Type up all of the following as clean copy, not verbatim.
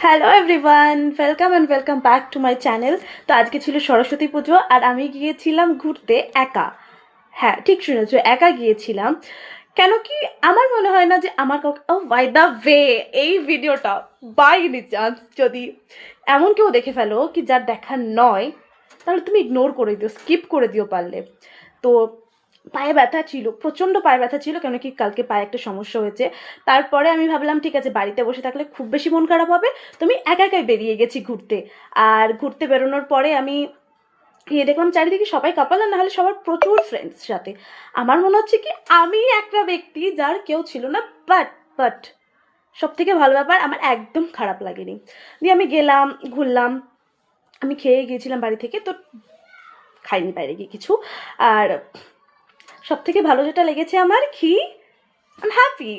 Hello everyone, welcome and welcome back to my channel. তো আজকে ছিল সরস্বতী পুজো আর আমি গিয়েছিলাম ঘুরতে একা। হ্যাঁ, ঠিক শুনেছো, একা গিয়েছিলাম। কেন কি আমার মনে হয় না যে আমার কাউকে, ও বাই দ্য ওয়ে, এই ভিডিওটা বাই এনি চান্স যদি এমন কেউ দেখে ফেলো কি যার দেখার নয়, তাহলে তুমি ইগনোর করে দিও, স্কিপ করে দিও পারলে। তো পায়ে ব্যথা ছিল, প্রচণ্ড পায়ে ব্যথা ছিল, কেন কি কালকে পায়ে একটা সমস্যা হয়েছে। তারপরে আমি ভাবলাম ঠিক আছে, বাড়িতে বসে থাকলে খুব বেশি মন খারাপ হবে, তো আমি একা একাই বেরিয়ে গেছি ঘুরতে। আর ঘুরতে বেরোনোর পরে আমি দেখলাম চারিদিকে সবাই কাপাল, আর নাহলে সবার প্রচুর ফ্রেন্ডস সাথে। আমার মনে হচ্ছে কি আমি একটা ব্যক্তি যার কেউ ছিল না। বাট সব থেকে ভালো ব্যাপার, আমার একদম খারাপ লাগেনি। দিয়ে আমি গেলাম, ঘুরলাম, আমি খেয়ে গিয়েছিলাম বাড়ি থেকে, তো খাইনি বাইরে গিয়ে কিছু। আর সব থেকে ভালো যেটা লেগেছে আমার কি, আই হ্যাপি।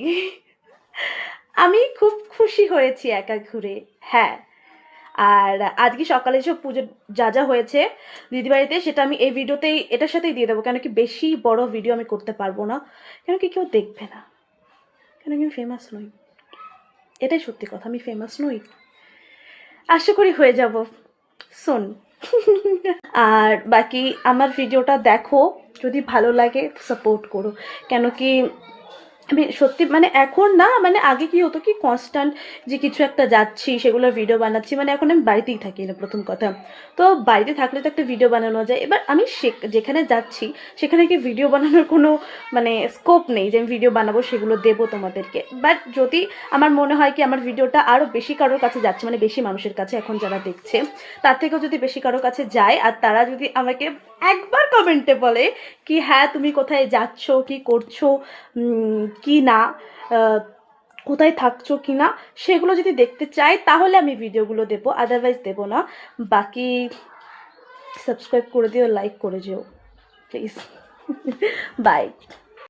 আমি খুব খুশি হয়েছি একা ঘুরে। হ্যাঁ, আর আজকে সকালে সব পুজো যা যা হয়েছে দিদিবাড়িতে, সেটা আমি এই ভিডিওতেই, এটার সাথেই দিয়ে দেবো। কেন কি বেশি বড় ভিডিও আমি করতে পারবো না, কেন কি কেউ দেখবে না, কেন কি আমি ফেমাস নই। এটাই সত্যি কথা, আমি ফেমাস নই। আশা করি হয়ে যাব শোন। আর বাকি আমার ভিডিওটা দেখো, যদি ভালো লাগে সাপোর্ট করো। কেন কি আমি সত্যি মানে এখন না, মানে আগে কি হতো কি কনস্ট্যান্ট যে কিছু একটা যাচ্ছি সেগুলোর ভিডিও বানাচ্ছি, মানে এখন আমি বাড়িতেই থাকি না প্রথম কথা। তো বাড়িতে থাকলে তো একটা ভিডিও বানানো যায়, এবার আমি যেখানে যাচ্ছি সেখানে কি ভিডিও বানানোর কোনো মানে স্কোপ নেই যে আমি ভিডিও বানাবো সেগুলো দেবো তোমাদেরকে। বাট যদি আমার মনে হয় কি আমার ভিডিওটা আরও বেশি কারোর কাছে যাচ্ছে, মানে বেশি মানুষের কাছে এখন যারা দেখছে তার থেকেও যদি বেশি কারোর কাছে যায়, আর তারা যদি আমাকে একবার কমেন্টে বলে কি হ্যাঁ তুমি কোথায় যাচ্ছ, কি করছো, কি না, কোথায় থাকছো কি না, সেগুলো যদি দেখতে চাই তাহলে আমি ভিডিওগুলো দেবো, আদারওয়াইজ দেবো না। বাকি সাবস্ক্রাইব করে দিও, লাইক করে যেও প্লিজ। বাই।